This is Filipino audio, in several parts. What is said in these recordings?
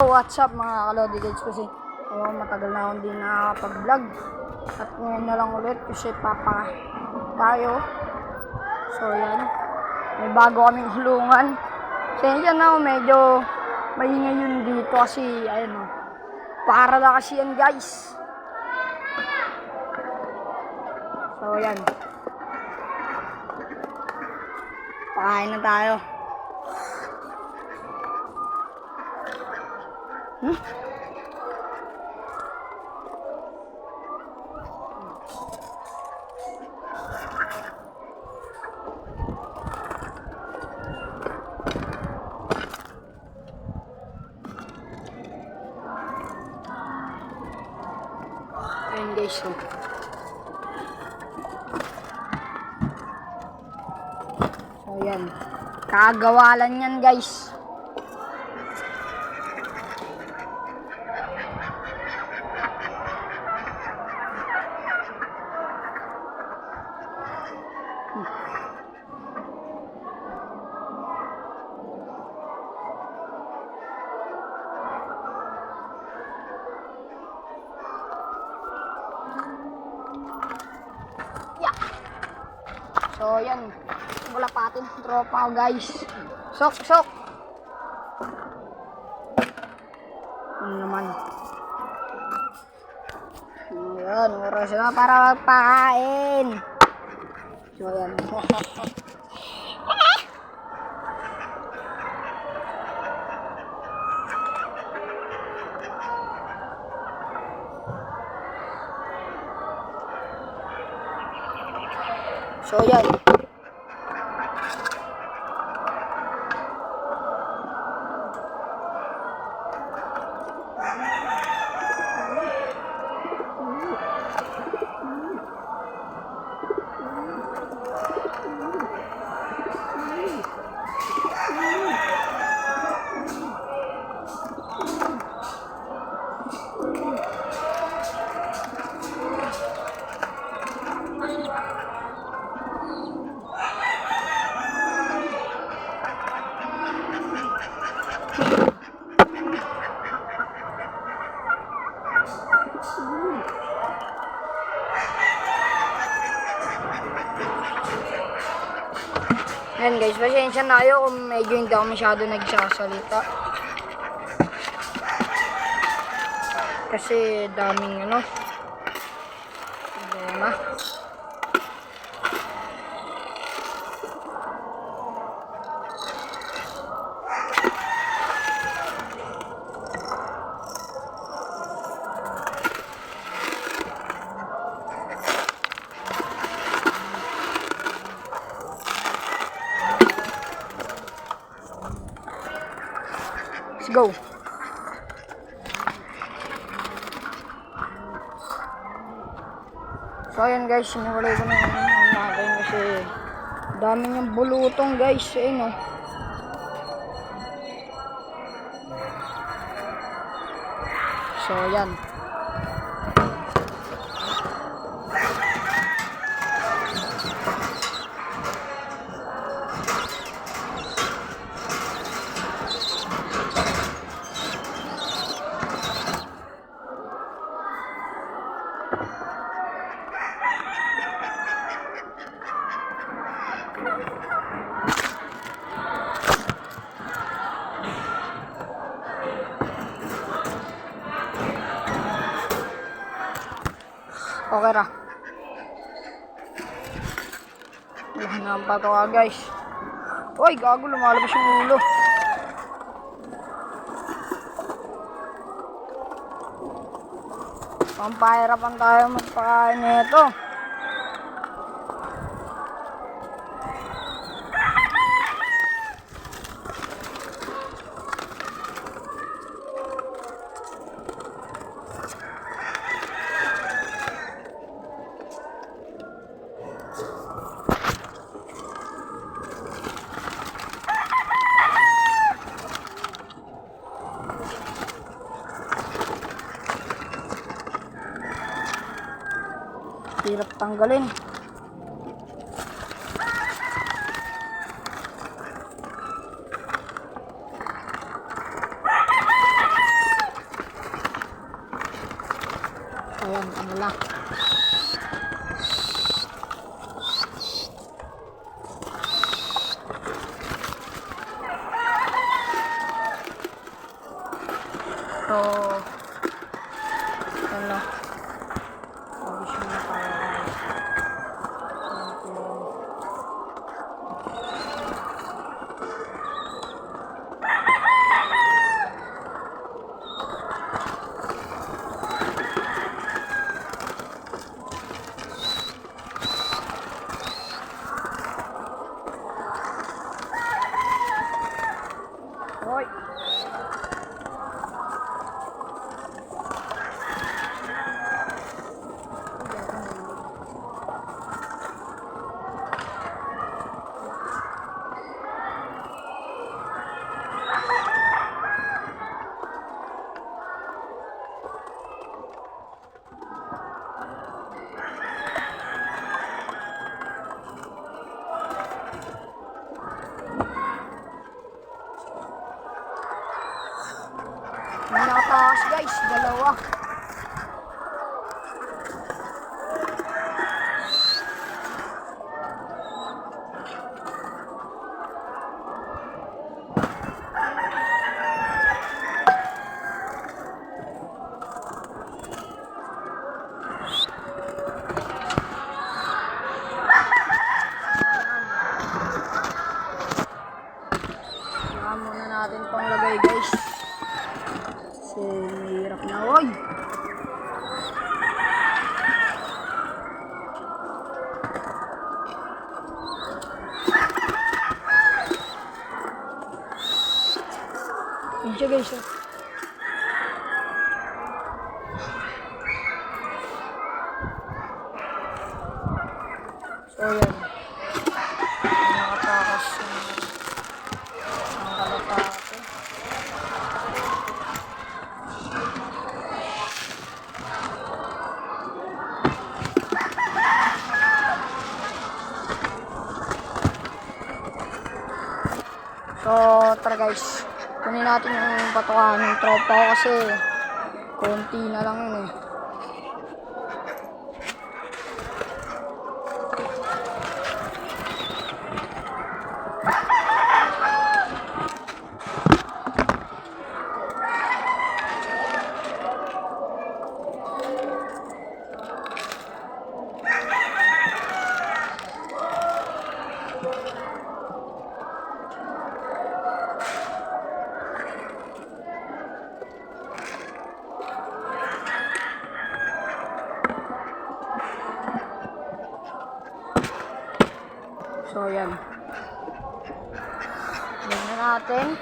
What's up mga kalodi guys, kasi matagal na akong din nakapag-vlog at ngayon na lang ulit kasi tayo. So yan, may bago kaming hulungan. Kaya na medyo maingay yun dito kasi ayun para na kasi yan guys. So yan, pakain na tayo. Ayan guys, so yan, kagawalan yan guys. So yan, wala pa atin tropa guys. Sok. Ano naman? Yan, oras na para magpakain. So yan. So yan. Ayan guys, pasensya na kayo kung medyo hindi ako masyado nagsasalita. Kasi daming problema. Let's go. So ayan guys, siniwalay ko na yung natin kasi dami niyang bulutong guys. Ayun So ayan. Okay ra. Wala na ang patawa guys. Uy, gago, lumalabas yung ulo. Pampahirapan tayo magpakain nito. Hirap tanggalin. nila. So, ano, audition na tayo guys. Hoy! May nakatakas guys, dalawa. Saka muna natin tong lagay guys. Kasi mahirap na, oy! Yun siya guys, oh. So yan. Nakatakas ang kalapate. So, tara guys. Kunin natin yung patukan ng tropa ko kasi konti na lang yun eh. So, yan. Tingnan natin.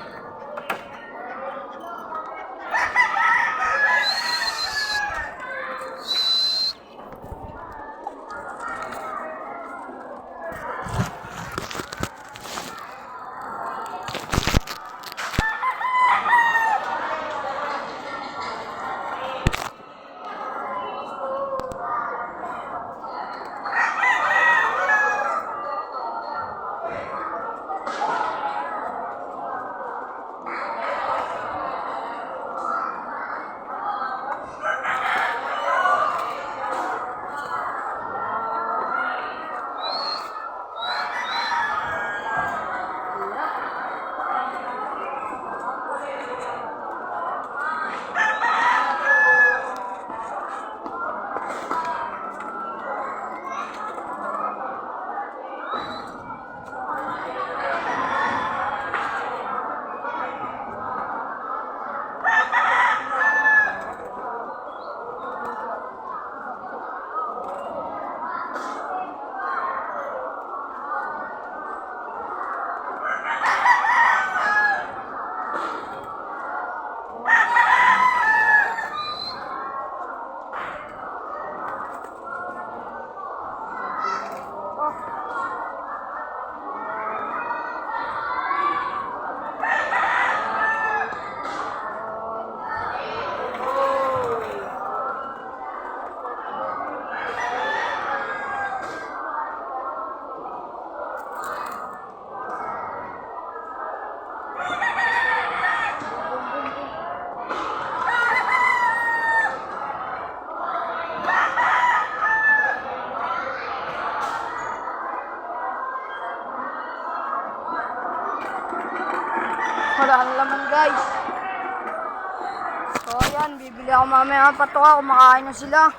yan. Bibili ako mamaya patoka. Kumakain na sila.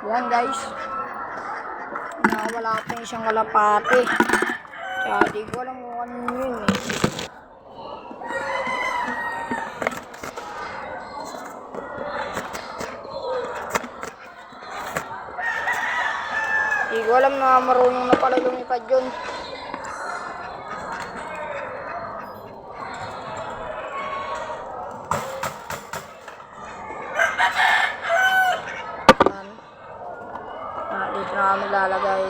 Yan guys. Wala pa yung isang kalapate. Kaya di ko alam kung ano yun eh. Di ko alam na marunong na pala lumipad yun. Dito na kami lalagay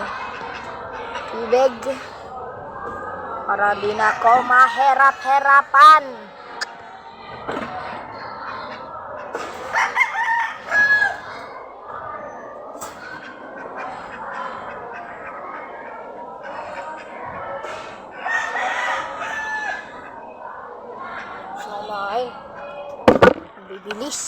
tubig para di na ako mahirap-hirapan. Kumain. Bibilis.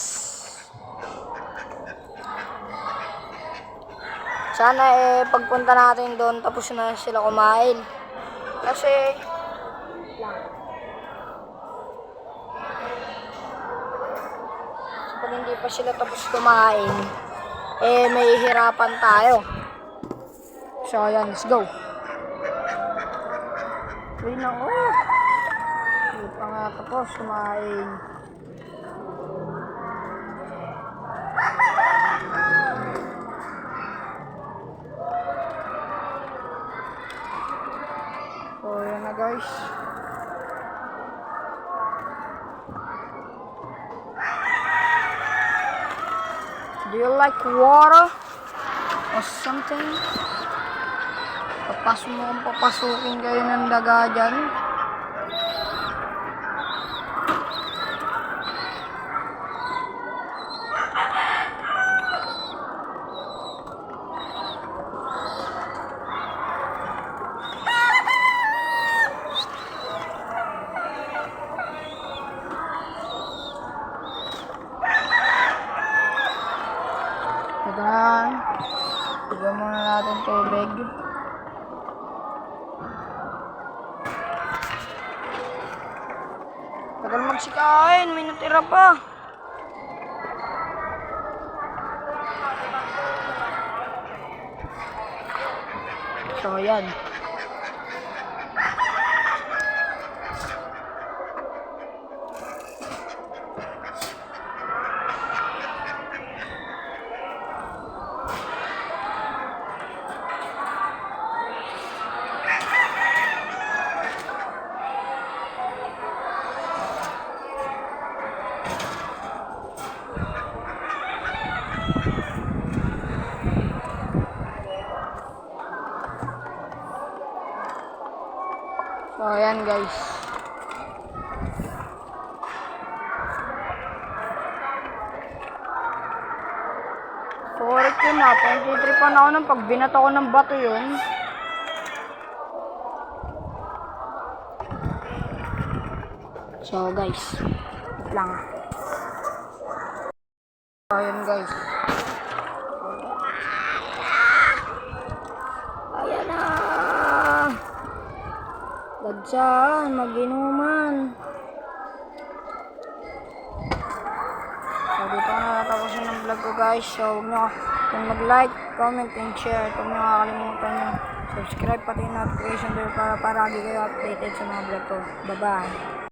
Sana pagpunta natin doon tapos na sila kumain. Kasi pag hindi pa sila tapos kumain, may hirapan tayo. So ayan, let's go. Wait lang, hindi pa nga tapos kumain. So, yan na guys. Do you like water? Or something? Papasok mo kung papasukin kayo ng daga dyan. Ito na. Bigyan muna natin tubig. Tagal magsikain. May natira pa. So, yan. So, ayan guys. Correct yun na. Pang-tripan ako ng pag binato ko ng bato yun. So, guys. Wait lang. So, ayan guys. Ayan na. Dagsaan, mag-inuman. So, dito na natapusin ng vlog ko guys. So, huwag nyo kung mag-like, comment, and share. Huwag nyo kakalimutan yung subscribe pati yung notification bell para lagi kayo updated sa mga vlog ko. Bye-bye.